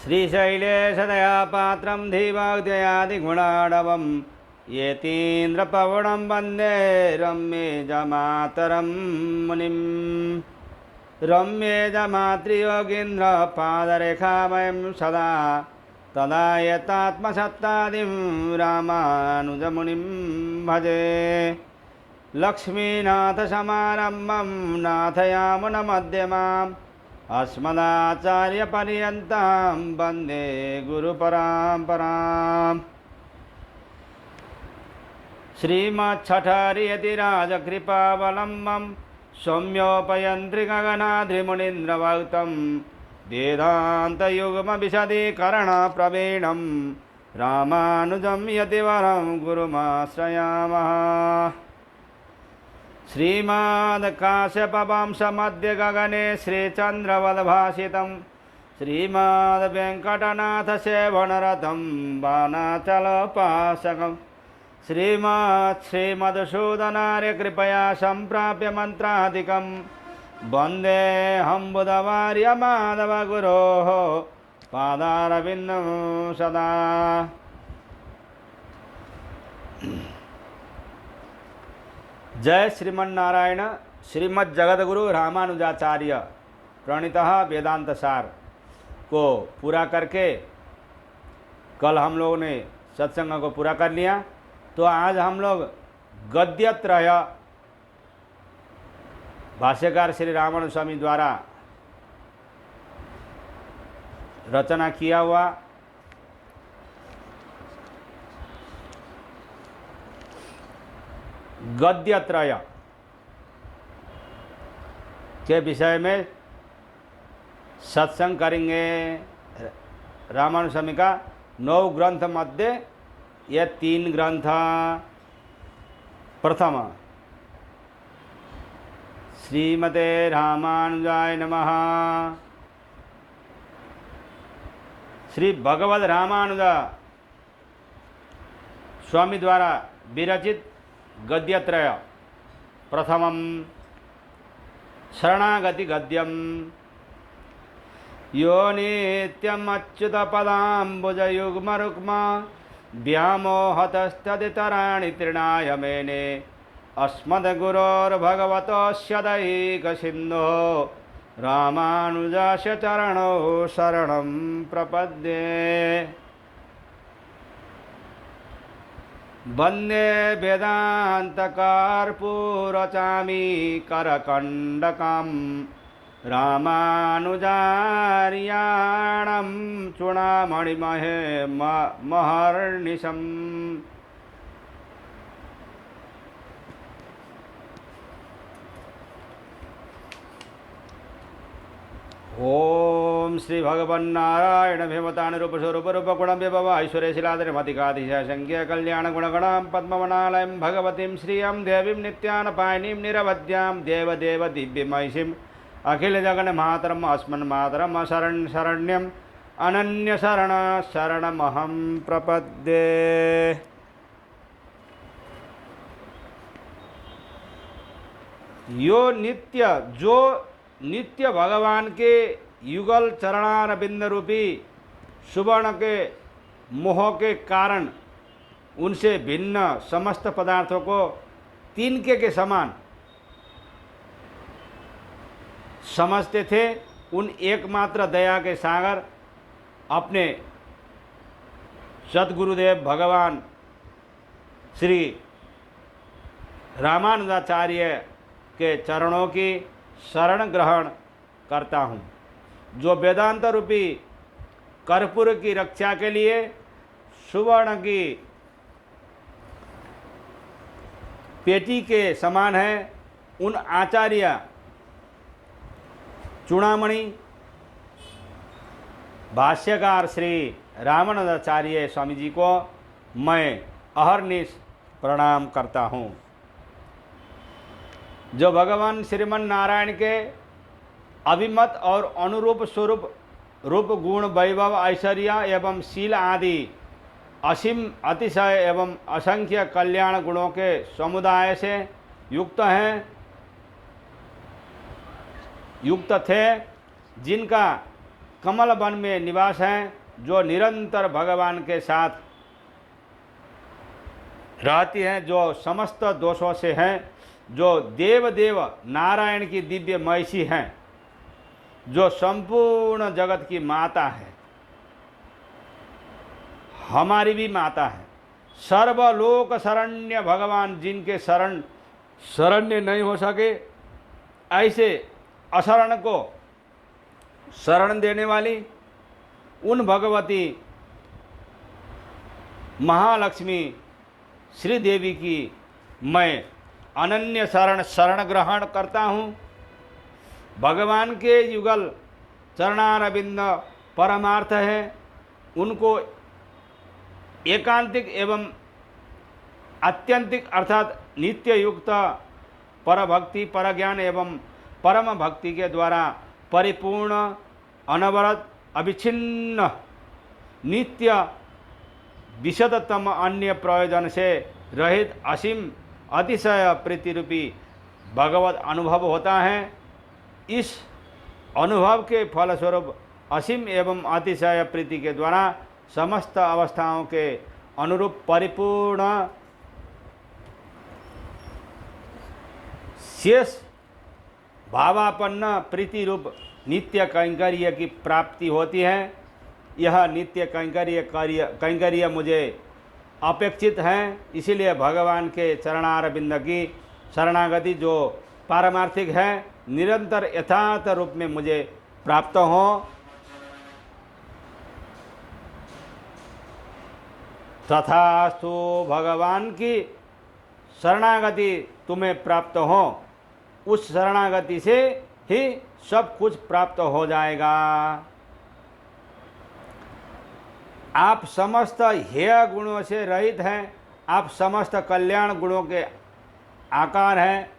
श्रीशैलेशदया पात्रं धीवाग्दयादिगुणाणवं येतीन्द्रपवनं वन्दे रम्येजमातरं मुनिं रम्येजमातृयोगीन्द्रपादरेखामयं सदा तदा यतात्मसत्तादिं रामानुजमुनिं भजे। लक्ष्मीनाथसमारम्भं नाथयामुनमध्यमाम् अस्मदाचार्यपर्यन्तां वन्दे गुरुपरम्पराम्। श्रीमच्छठर्यतिराजकृपावलम्बं सौम्योपयन्त्रिगगनाद्रिमुनीन्द्रभक्तं वेदान्तयुग्मविशदीकरणप्रवीणं रामानुजं यतिवरं गुरुमाश्रयामः। श्रीमद्काश्यपवंशमध्य गगने श्रीचन्द्रवद्भासितं श्रीमद्वेङ्कटनाथसेवनरतं बाणाचलोपासकं श्रीमदसूदनार्यकृपया सम्प्राप्य मन्त्राधिकं वन्देऽहं बुधवार्यमाधवगुरोः पादारविन्दं सदा। जय श्रीमन्नारायण। श्रीमद् जगद्गुरु रामानुजाचार्य प्रणीतः वेदांत सार को पूरा करके कल हम लोगों ने सत्संग को पूरा कर लिया। तो आज हम लोग गद्यत्रय भाष्यकार श्री रामानुज स्वामी द्वारा रचना किया हुआ गद्यत्रय के विषय में सत्संग करेंगे। रामानुज स्वामी का 9 ग्रंथ मध्य ये 3 ग्रंथ। प्रथम श्रीमते रामानुजाय नमः। श्री भगवद रामानुज स्वामी द्वारा विरचित गद्यत्रय। प्रथमं शरणागति गद्यम। यो नित्यमच्युतपदाम्बुजयुग्मरुक्मा व्यामोहतस्तदितराणि तृणाय मेने अस्मद्गुरोर्भगवतोऽस्य दैकसिन्धोः रामानुजस्य चरणौ शरणं प्रपद्ये। वन्दे वेदान्तकर्पूरचामी करकण्डकं रामानुजार्याणं चूडामणिमहे महर्निशम्। ओम श्री भगवन्नारायण भीमतानुरूप स्वरूप रूप गुण विभव ऐश्वर्य शिलाधरिमतिकातिशय संख्य कल्याण गुणगणां पद्मवनालयं भगवतीं श्रियं देवीं नित्यानपायिनीं निरवध्यां देवदेव दिव्यमहिषीम् अखिल जगन मातरम् अस्मन्मातरम् शरण्यम् अनन्य शरणमहं प्रपद्ये। जो नित्य भगवान के युगल चरणारविंद रूपी सुवर्ण के मोह के कारण उनसे भिन्न समस्त पदार्थों को तिनके के समान समझते थे, उन एकमात्र दया के सागर अपने सद्गुरुदेव भगवान श्री रामानुजाचार्य के चरणों की शरण ग्रहण करता हूँ, जो वेदांत रूपी कर्पूर की रक्षा के लिए सुवर्ण की पेटी के समान है। उन आचार्य चूड़ामणि भाष्यकार श्री रामानुजाचार्य स्वामी जी को मैं अहर्निश प्रणाम करता हूँ, जो भगवान श्रीमन नारायण के अभिमत और अनुरूप स्वरूप रूप गुण वैभव ऐश्वर्य एवं शील आदि असीम अतिशय एवं असंख्य कल्याण गुणों के समुदाय से युक्त थे, जिनका कमल वन में निवास हैं, जो निरंतर भगवान के साथ रहती हैं, जो समस्त दोषों से हैं, जो देव नारायण की दिव्य महिषी हैं, जो संपूर्ण जगत की माता है, हमारी भी माता है। सर्वलोक शरण्य भगवान, जिनके शरण्य नहीं हो सके, ऐसे अशरण को शरण देने वाली उन भगवती महालक्ष्मी श्री देवी की मैं अनन्य शरण ग्रहण करता हूँ। भगवान के युगल चरणारविंद परमार्थ है, उनको एकांतिक एवं आत्यंतिक अर्थात नित्य युक्त परभक्ति, परज्ञान एवं परम भक्ति के द्वारा परिपूर्ण, अनवरत, अविच्छिन्न, नित्य, विशदतम अन्य प्रयोजन से रहित असीम अतिशय प्रीति रूपी भगवत अनुभव होता है। इस अनुभव के फलस्वरूप असीम एवं अतिशय प्रीति के द्वारा समस्त अवस्थाओं के अनुरूप परिपूर्ण शेष भावापन्न प्रीति रूप नित्य कैंकर्य की प्राप्ति होती है। यह नित्य कैंकर्य मुझे अपेक्षित है, इसीलिए भगवान के चरणारविंद की शरणागति जो पारमार्थिक है, निरंतर यथार्थ रूप में मुझे प्राप्त हो। तथास्तु, भगवान की शरणागति तुम्हें प्राप्त हो, उस शरणागति से ही सब कुछ प्राप्त हो जाएगा। आप समस्त हेय गुणों से रहित हैं, आप समस्त कल्याण गुणों के आकार हैं,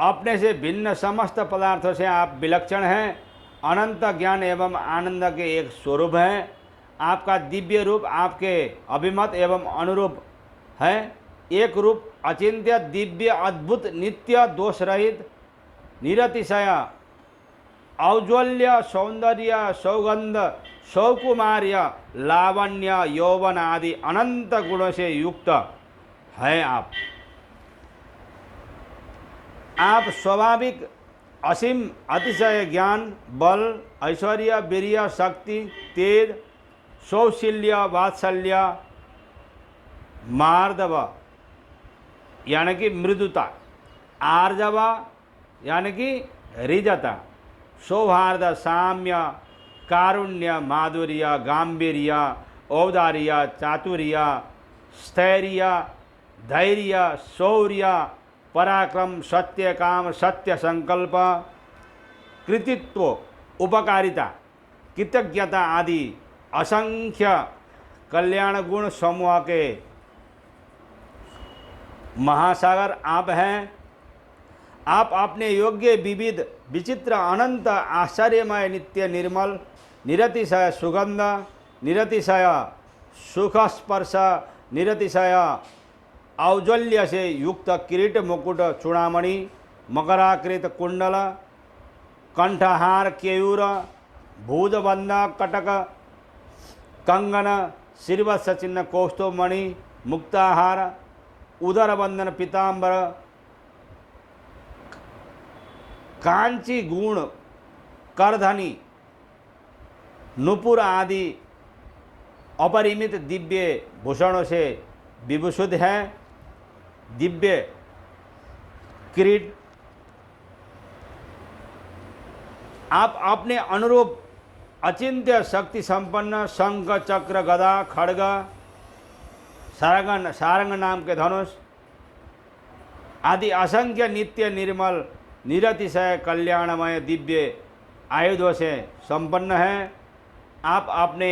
अपने से भिन्न समस्त पदार्थों से आप विलक्षण हैं, अनंत ज्ञान एवं आनंद के एक स्वरूप हैं। आपका दिव्य रूप आपके अभिमत एवं अनुरूप है, एक रूप अचिंत्य, दिव्य, अद्भुत, नित्य, दोष रहित, निरतिशय, औज्ज्वल्य, सौंदर्य, सौगंध, सौकुमार्य, लावण्य, यौवन आदि अनंत गुणों से युक्त है। आप स्वाभाविक असीम अतिशय ज्ञान, बल, ऐश्वर्य, वीर्य, शक्ति, तेज, सौशील्य, वात्सल्य, मार्दव यानी कि मृदुता, आर्जव यानी कि रिजता, सौहार्द, साम्य, कारुण्य, माधुर्य, गांभीर्य, औदार्य, चातुर्य, स्थैर्य, धैर्य, शौर्य, पराक्रम, सत्य काम, सत्य संकल्प, कृतित्व, उपकारिता, कृतज्ञता आदि असंख्य कल्याण गुण समूह के महासागर आप हैं। आप अपने योग्य, विविध, विचित्र, अनंत, आश्चर्यमय, नित्य, निर्मल, निरतिशय सुगंध, निरतिशय सुख स्पर्श, निरतिशय औज्ज्वल्य से युक्त किरीट, मुकुट, चूड़ामणि, मकराकृत कुंडल, कंठहार, केयूर, भुजबंध, कटक, कंगन, शिरवत्स चिन्ह, कौस्तुभमणि, मुक्ताहार, उदरबंधन, पीतांबर, कांची गुण, करधनी, नुपुर आदि अपरिमित दिव्य भूषणों से विभूषित है। दिव्य किरीट आप अपने अनुरूप अचिंत्य शक्ति संपन्न शंख, चक्र, गदा, खड्ग, सारंग नाम के धनुष आदि असंख्य नित्य, निर्मल, निरतिशय कल्याणमय दिव्य आयुधों से संपन्न है। आप अपने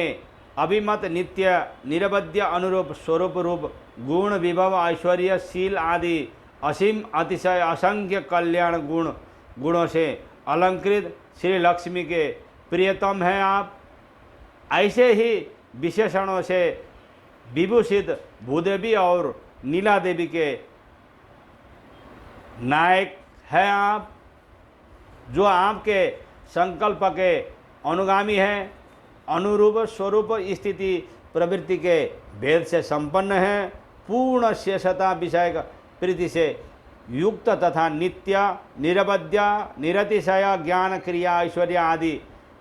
अभिमत, नित्य, निरवध्य, अनुरूप, स्वरूप रूप, गुण, विभव, ऐश्वर्य, शील आदि असीम अतिशय असंख्य कल्याण गुणों से अलंकृत श्री लक्ष्मी के प्रियतम हैं। आप ऐसे ही विशेषणों से विभूषित भूदेवी और नीला देवी के नायक हैं आप, जो आपके संकल्प के अनुगामी है, अनुरूप स्वरूप स्थिति प्रवृत्ति के भेद से संपन्न है, पूर्ण शेषता विषय प्रीति से युक्त तथा नित्य निरवध्य निरतिशय ज्ञान क्रिया ऐश्वर्य आदि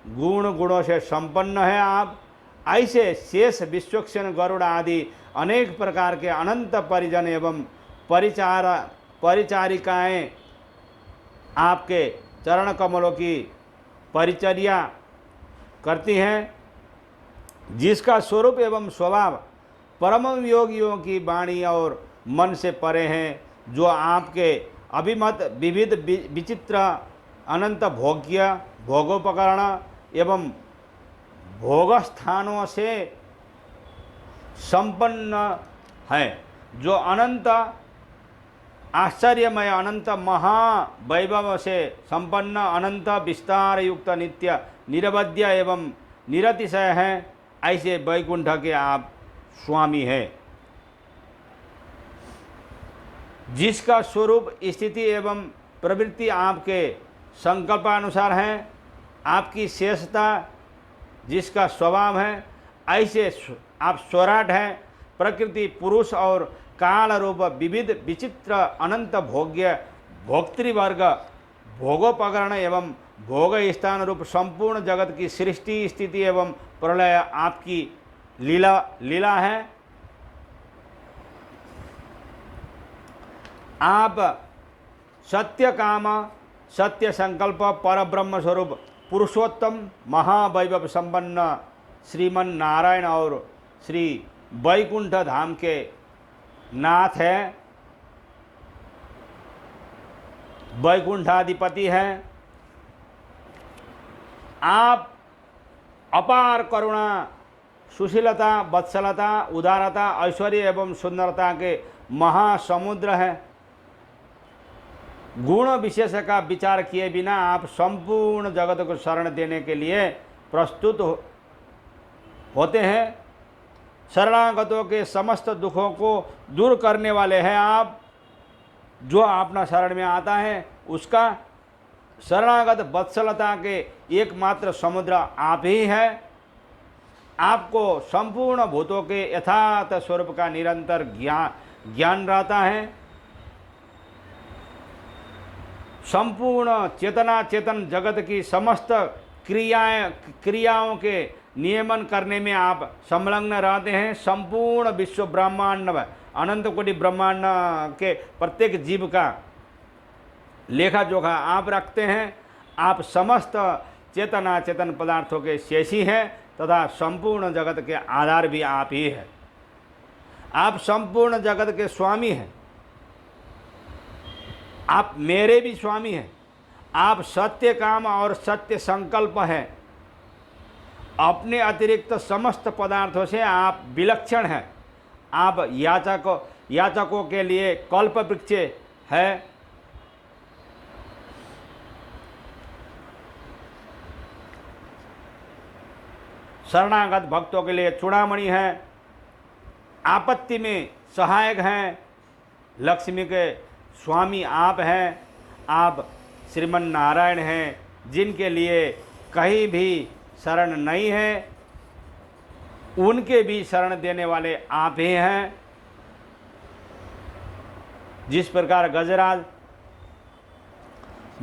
गुणों से संपन्न है। आप ऐसे शेष विश्वक्षण गरुड़ आदि अनेक प्रकार के अनंत परिजन एवं परिचारिकाएं आपके चरण कमलों की परिचर्या करती हैं, जिसका स्वरूप एवं स्वभाव परम योगियों की वाणी और मन से परे हैं, जो आपके अभिमत विविध विचित्र अनंत भोग्य भोगोपकरण एवं भोग स्थानों से संपन्न है, जो अनंत आश्चर्यमय अनंत महावैभव से संपन्न अनंत विस्तार युक्त नित्य निरवध्य एवं निरतिशय हैं, ऐसे वैकुंठ के आप स्वामी हैं, जिसका स्वरूप स्थिति एवं प्रवृत्ति आपके संकल्पानुसार है, आपकी शेषता जिसका स्वभाव है, ऐसे आप स्वराट हैं। प्रकृति पुरुष और काल रूप विविध विचित्र अनंत भोग्य भोक्तृवर्ग भोगोपकरण एवं भोग स्थान रूप संपूर्ण जगत की सृष्टि स्थिति एवं प्रलय आपकी लीला है। आप सत्य काम सत्य संकल्प परब्रह्म स्वरूप पुरुषोत्तम महावैभव संपन्न श्रीमन नारायण और श्री वैकुंठ धाम के नाथ है, वैकुंठाधिपति हैं। आप अपार करुणा सुशीलता वत्सलता उदारता ऐश्वर्य एवं सुंदरता के महासमुद्र हैं। गुण विशेष का विचार किए बिना आप संपूर्ण जगत को शरण देने के लिए प्रस्तुत होते हैं। शरणागतों के समस्त दुखों को दूर करने वाले हैं आप। जो अपना शरण में आता है उसका शरणागत वत्सलता के एकमात्र समुद्र आप ही है। आपको संपूर्ण भूतों के यथार्थ स्वरूप का निरंतर ज्ञान रहता है। संपूर्ण चेतना चेतन जगत की समस्त क्रियाओं के नियमन करने में आप संलग्न रहते हैं। संपूर्ण विश्व ब्रह्मांड अनंत कोटि ब्रह्मांड के प्रत्येक जीव का लेखा जोखा आप रखते हैं। आप समस्त चेतना चेतन पदार्थों के शेषी हैं तथा संपूर्ण जगत के आधार भी आप ही हैं। आप संपूर्ण जगत के स्वामी हैं। आप मेरे भी स्वामी हैं। आप सत्य काम और सत्य संकल्प हैं। अपने अतिरिक्त समस्त पदार्थों से आप विलक्षण हैं। आप याचकों के लिए कल्प वृक्ष है। शरणागत भक्तों के लिए चूड़ामणि है। आपत्ति में सहायक हैं। लक्ष्मी के स्वामी आप हैं। आप श्रीमन नारायण हैं, जिनके लिए कहीं भी शरण नहीं है, उनके भी शरण देने वाले आप ही हैं। जिस प्रकार गजराज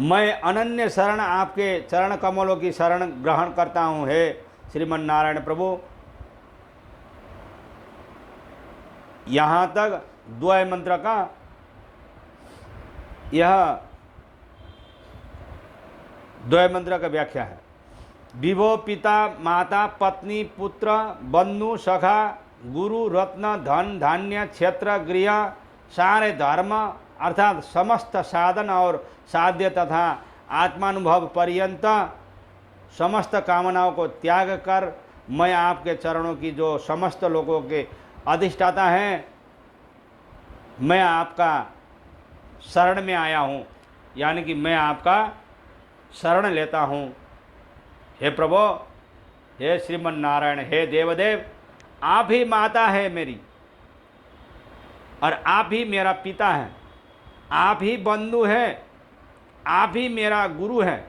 मैं अनन्य शरण आपके चरण कमलों की शरण ग्रहण करता हूँ, हे श्रीमन नारायण प्रभु। यहाँ तक द्वय मंत्र का यह द्वय मंत्र का व्याख्या है। विभो पिता माता पत्नी पुत्र बंधु सखा गुरु रत्न धन धान्य क्षेत्र गृह सारे धर्म अर्थात समस्त साधन और साध्य तथा आत्मानुभव पर्यंत समस्त कामनाओं को त्याग कर मैं आपके चरणों की जो समस्त लोगों के अधिष्ठाता हैं, मैं आपका शरण में आया हूँ, यानी कि मैं आपका शरण लेता हूँ। हे प्रभु, हे श्रीमन नारायण, हे देवदेव, आप ही माता है मेरी और आप ही मेरा पिता है। आप ही बंधु हैं, आप ही मेरा गुरु है,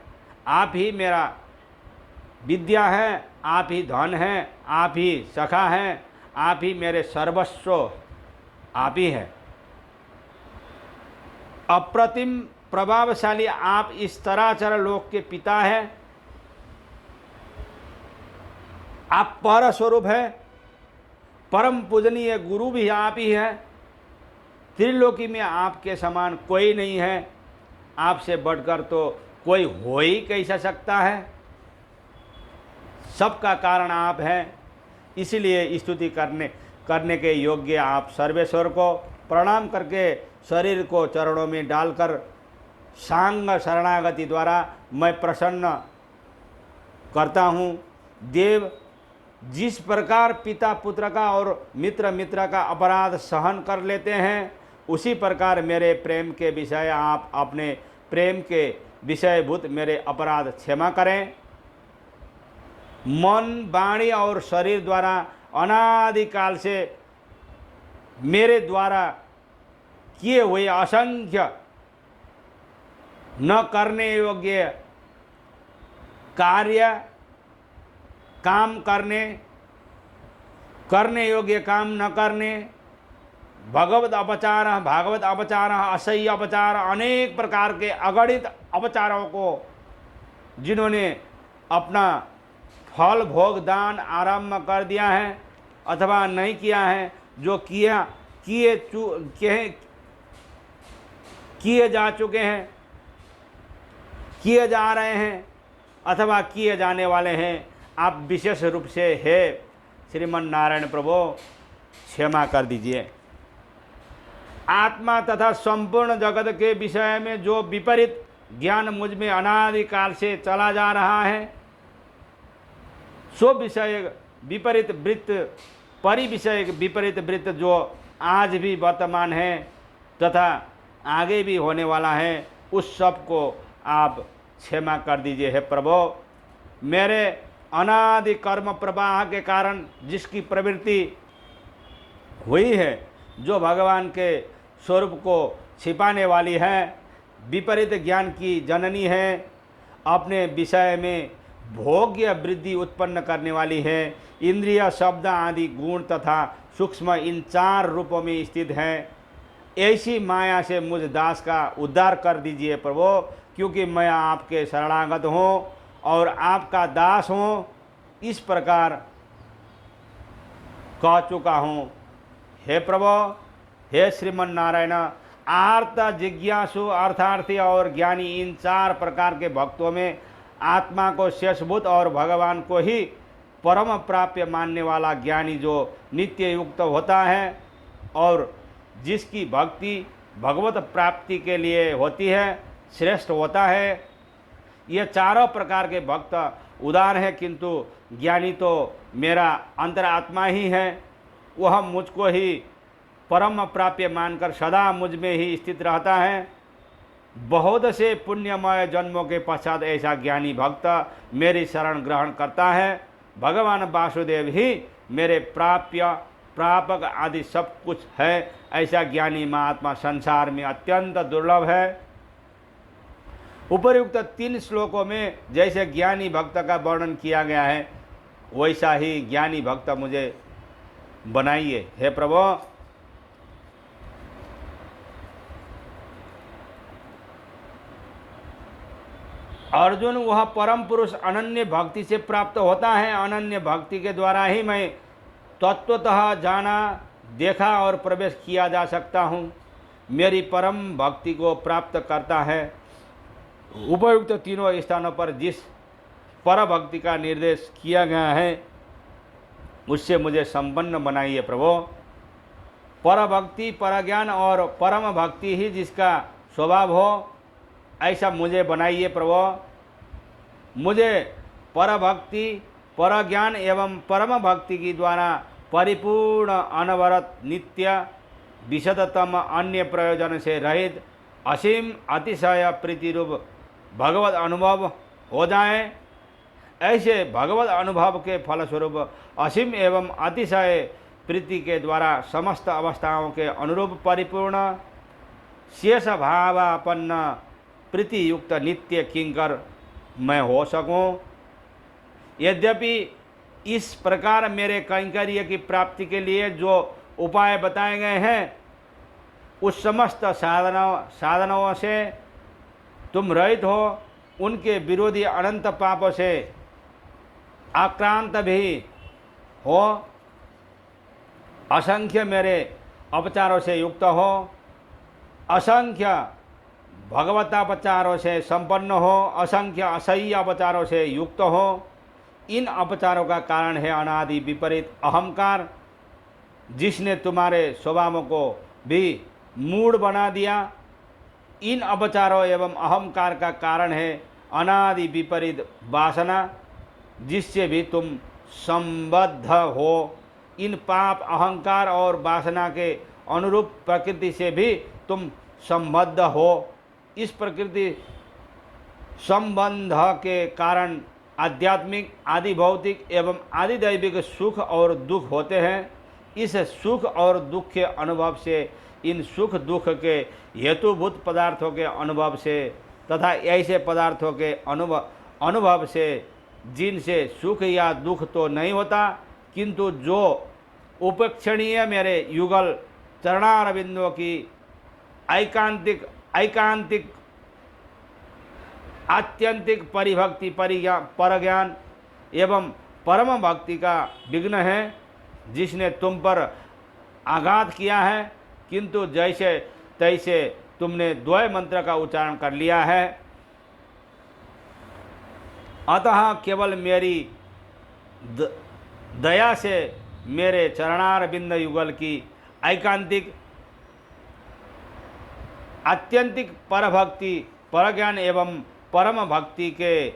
आप ही मेरा विद्या है, आप ही धन हैं, आप ही सखा हैं, आप ही मेरे सर्वस्व आप ही हैं। अप्रतिम प्रभावशाली आप इस चराचर लोक के पिता हैं। आप पर स्वरूप है, परम पूजनीय गुरु भी आप ही है। त्रिलोकी में आपके समान कोई नहीं है, आपसे बढ़कर तो कोई हो ही कैसा सकता है। सबका कारण आप हैं, इसलिए स्तुति करने के योग्य आप सर्वेश्वर को प्रणाम करके शरीर को चरणों में डालकर सांग शरणागति द्वारा मैं प्रसन्न करता हूँ। देव जिस प्रकार पिता पुत्र का और मित्र मित्र का अपराध सहन कर लेते हैं, उसी प्रकार मेरे प्रेम के विषय आप अपने प्रेम के विषयभूत मेरे अपराध क्षमा करें। मन, वाणी और शरीर द्वारा अनादिकाल से मेरे द्वारा किए हुए असंख्य न करने योग्य कार्य, काम करने योग्य काम न करने, भागवत अपचार, असह्य अपचार, अनेक प्रकार के अगणित अपचारों को जिन्होंने अपना फल भोग दान आरंभ कर दिया है अथवा नहीं किया है, जो किए जा चुके हैं, किए जा रहे हैं अथवा किए जाने वाले हैं, आप विशेष रूप से हे श्रीमन नारायण प्रभु क्षमा कर दीजिए। आत्मा तथा संपूर्ण जगत के विषय में जो विपरीत ज्ञान मुझ में अनादिकाल से चला जा रहा है, सो विषय विपरीत वृत्त, परिविषय विपरीत वृत्त जो आज भी वर्तमान है तथा आगे भी होने वाला है, उस सब को आप क्षमा कर दीजिए। हे प्रभु, मेरे अनादि कर्म प्रवाह के कारण जिसकी प्रवृत्ति हुई है, जो भगवान के स्वरूप को छिपाने वाली है, विपरीत ज्ञान की जननी है, अपने विषय में भोग्य वृद्धि उत्पन्न करने वाली है, इंद्रिय शब्द आदि गुण तथा सूक्ष्म इन 4 रूपों में स्थित है, ऐसी माया से मुझ दास का उद्धार कर दीजिए प्रभु, क्योंकि मैं आपके शरणागत हूँ और आपका दास हूँ, इस प्रकार कह चुका हूँ। हे प्रभु, हे श्रीमन नारायण, आर्त, जिज्ञासु, अर्थार्थी और ज्ञानी इन 4 प्रकार के भक्तों में आत्मा को शेषभूत और भगवान को ही परम प्राप्य मानने वाला ज्ञानी जो नित्य युक्त होता है और जिसकी भक्ति भगवत प्राप्ति के लिए होती है, श्रेष्ठ होता है। ये चारों प्रकार के भक्त उदार हैं, किंतु ज्ञानी तो मेरा अंतरात्मा ही है, वह मुझको ही परम प्राप्य मानकर सदा मुझ में ही स्थित रहता है। बहुत से पुण्यमय जन्मों के पश्चात ऐसा ज्ञानी भक्त मेरी शरण ग्रहण करता है। भगवान वासुदेव ही मेरे प्रापक आदि सब कुछ है, ऐसा ज्ञानी महात्मा संसार में अत्यंत दुर्लभ है। उपर्युक्त 3 श्लोकों में जैसे ज्ञानी भक्त का वर्णन किया गया है, वैसा ही ज्ञानी भक्त मुझे बनाइए। हे प्रभु, अर्जुन वह परम पुरुष अनन्य भक्ति से प्राप्त होता है। अनन्य भक्ति के द्वारा ही मैं तत्वतः जाना, देखा और प्रवेश किया जा सकता हूँ। मेरी परम भक्ति को प्राप्त करता है। उपयुक्त 3 स्थानों पर जिस पर भक्ति का निर्देश किया गया है, उससे मुझे संपन्न बनाइए प्रभु। पर भक्ति, पर ज्ञान और परम भक्ति ही जिसका स्वभाव हो, ऐसा मुझे बनाइए प्रभु। मुझे पर भक्ति, पर ज्ञान एवं परम भक्ति की द्वारा परिपूर्ण, अनवरत, नित्य, विशदतम, अन्य प्रयोजन से रहित, असीम, अतिशय प्रीति रूप भगवत अनुभव हो जाए। ऐसे भगवत अनुभव के फलस्वरूप असीम एवं अतिशय प्रीति के द्वारा समस्त अवस्थाओं के अनुरूप परिपूर्ण, शेष भावापन्न, प्रीति युक्त नित्य किंकर मैं हो सकूं। यद्यपि इस प्रकार मेरे कैंकर्य की प्राप्ति के लिए जो उपाय बताए गए हैं उस समस्त साधनों से तुम रहित हो, उनके विरोधी अनंत पापों से आक्रांत भी हो, असंख्य मेरे अपचारों से युक्त हो, असंख्य भगवतापचारों से संपन्न हो, असंख्य असह्य अपचारों से युक्त हो। इन अपचारों का कारण है अनादि विपरीत अहंकार, जिसने तुम्हारे स्वभावों को भी मूढ़ बना दिया। इन अपचारों एवं अहंकार का कारण है अनादि विपरीत वासना, जिससे भी तुम संबद्ध हो। इन पाप, अहंकार और वासना के अनुरूप प्रकृति से भी तुम संबद्ध हो। इस प्रकृति संबंध के कारण आध्यात्मिक, आदि भौतिक एवं आदि दैविक सुख और दुख होते हैं। इस सुख और दुख के अनुभव से, इन सुख दुख के हेतुभूत पदार्थों के अनुभव से तथा ऐसे पदार्थों के अनुभव से जिनसे सुख या दुख तो नहीं होता, किंतु जो उपेक्षणीय मेरे युगल चरणारविंदों की ऐकांतिक आत्यंतिक परिभक्ति, परज्ञान एवं परम भक्ति का विघ्न है, जिसने तुम पर आघात किया है, किंतु जैसे तैसे तुमने द्वय मंत्र का उच्चारण कर लिया है। अतः केवल मेरी दया से मेरे चरणारविंद युगल की ऐकांतिक आत्यंतिक परभक्ति, परज्ञान एवं परम भक्ति के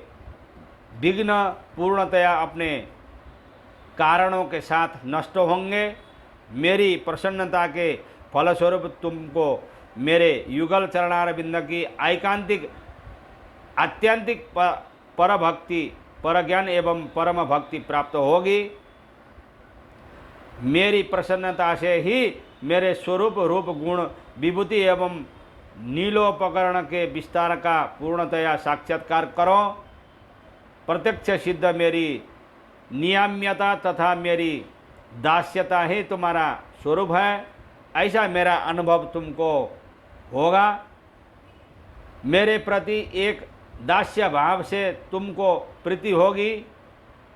विघ्न पूर्णतया अपने कारणों के साथ नष्ट होंगे। मेरी प्रसन्नता के फलस्वरूप तुमको मेरे युगल चरणारविंद की ऐकांतिक आत्यंतिक परभक्ति, परज्ञान एवं परम भक्ति प्राप्त होगी। मेरी प्रसन्नता से ही मेरे स्वरूप, रूप, गुण, विभूति एवं नीलोपकरण के विस्तार का पूर्णतया साक्षात्कार करो। प्रत्यक्ष सिद्ध मेरी नियाम्यता तथा मेरी दास्यता ही तुम्हारा स्वरूप है, ऐसा मेरा अनुभव तुमको होगा। मेरे प्रति एक दास्य भाव से तुमको प्रीति होगी।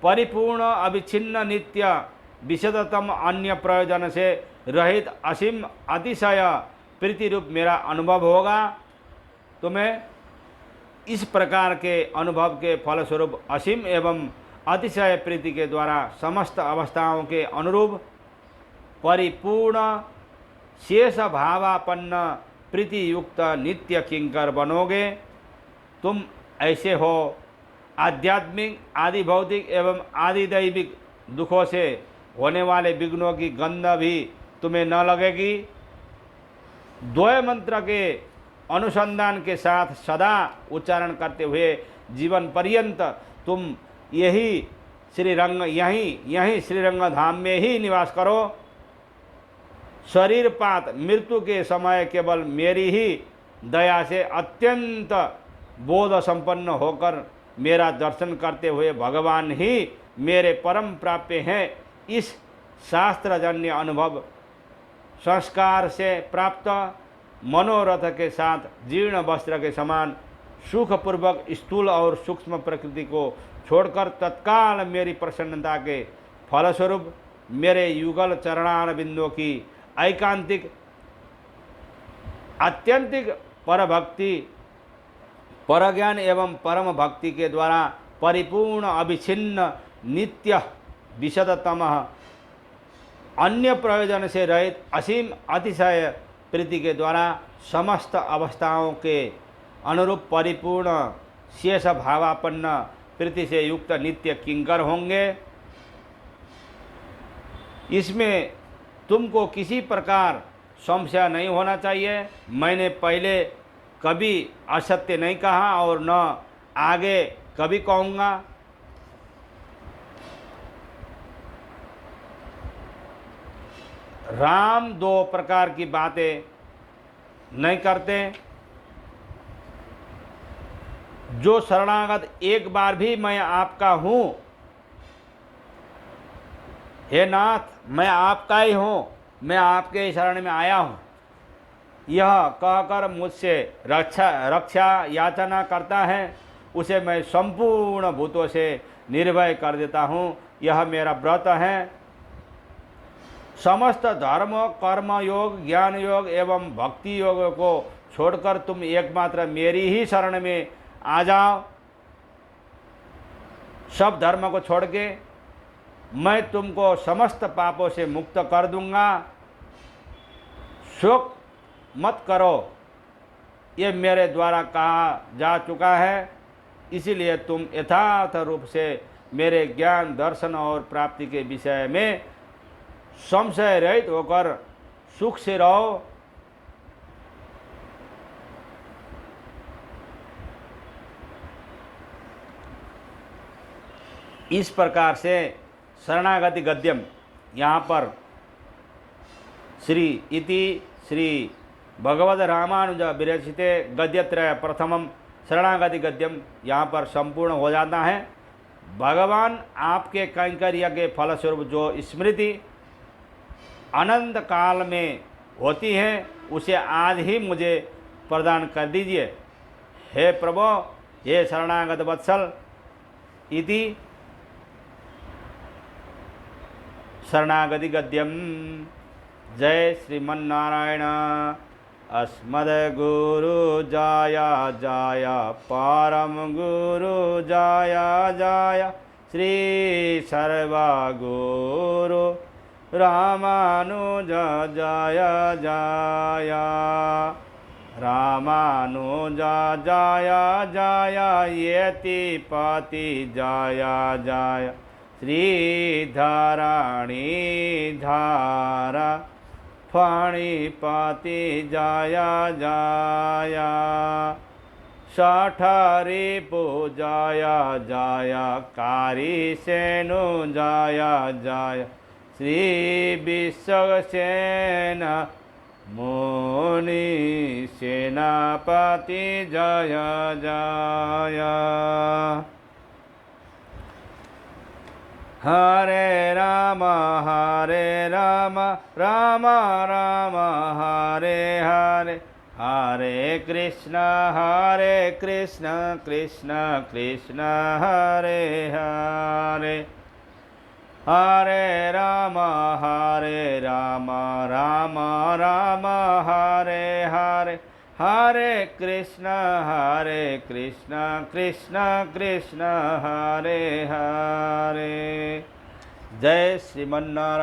परिपूर्ण, अविच्छिन्न, नित्य, विशदतम, अन्य प्रयोजन से रहित असीम अतिशय प्रीति रूप मेरा अनुभव होगा। तुम्हें इस प्रकार के अनुभव के फलस्वरूप असीम एवं अतिशय प्रीति के द्वारा समस्त अवस्थाओं के अनुरूप परिपूर्ण शेष भावापन्न प्रीति युक्त नित्य किंकर बनोगे। तुम ऐसे हो। आध्यात्मिक, आदि भौतिक एवं आदि दैविक दुखों से होने वाले विघ्नों की गंध भी तुम्हें न लगेगी। द्वय मंत्र के अनुसंधान के साथ सदा उच्चारण करते हुए जीवन पर्यंत तुम यही श्रीरंग धाम में ही निवास करो। शरीरपात मृत्यु के समय केवल मेरी ही दया से अत्यंत बोध संपन्न होकर मेरा दर्शन करते हुए भगवान ही मेरे परम प्राप्य हैं। इस शास्त्रजन्य अनुभव संस्कार से प्राप्त मनोरथ के साथ जीर्ण वस्त्र के समान सुखपूर्वक स्थूल और सूक्ष्म प्रकृति को छोड़कर तत्काल मेरी प्रसन्नता के फलस्वरूप मेरे युगल चरणारविंदों की ऐकांतिक आत्यंतिक परभक्ति, परज्ञान एवं परम भक्ति के द्वारा परिपूर्ण, अविच्छिन्न, नित्य, विशदतम, अन्य प्रयोजन से रहित असीम अतिशय प्रीति के द्वारा समस्त अवस्थाओं के अनुरूप परिपूर्ण शेष भावापन्न प्रीति से युक्त नित्य किंकर होंगे। इसमें तुमको किसी प्रकार संशय नहीं होना चाहिए। मैंने पहले कभी असत्य नहीं कहा और न आगे कभी कहूँगा। राम दो प्रकार की बातें नहीं करते। जो शरणागत एक बार भी मैं आपका हूँ हे नाथ, मैं आपका ही हूँ, मैं आपके शरण में आया हूँ। यह कहकर मुझसे रक्षा याचना करता है, उसे मैं संपूर्ण भूतों से निर्भय कर देता हूँ। यह मेरा व्रत है। समस्त धर्म, कर्म योग, ज्ञान योग एवं भक्ति योग को छोड़कर तुम एकमात्र मेरी ही शरण में आ जाओ। सब धर्म को छोड़ के मैं तुमको समस्त पापों से मुक्त कर दूंगा। शोक मत करो, ये मेरे द्वारा कहा जा चुका है। इसीलिए तुम यथार्थ रूप से मेरे ज्ञान, दर्शन और प्राप्ति के विषय में संशय रहित होकर सुख से रहो। इस प्रकार से शरणागति गद्यम यहाँ पर श्री भगवद रामानुज विरचिते गद्यत्रय प्रथमम शरणागति गद्यम यहाँ पर संपूर्ण हो जाता है। भगवान आपके कैंकर्य के फलस्वरूप जो स्मृति अनंत काल में होती है, उसे आज ही मुझे प्रदान कर दीजिए। हे प्रभु, हे शरणागत वत्सल। इति शरणागति गद्यम। जय श्रीमन्नारायण। अस्मद्गुरु जाया जाया, परम गुरु जाया जाया, श्री सर्वगुरु रामानुज जाया जाया, रामानुज जाया जाया, यतिपति जाया जाया, श्रीधराणी धारा फणिपति जाया जाया, षठरी पूजाया जाया, कारी सेनु जाया जाया, श्री विश्वसेन मुनि सेनापति जाया जाया। हरे राम राम राम हरे हरे, हरे कृष्ण कृष्ण कृष्ण हरे हरे, हरे राम राम राम हरे हरे, हरे कृष्ण कृष्ण कृष्ण हरे हरे। जय श्रीमन्नारायण।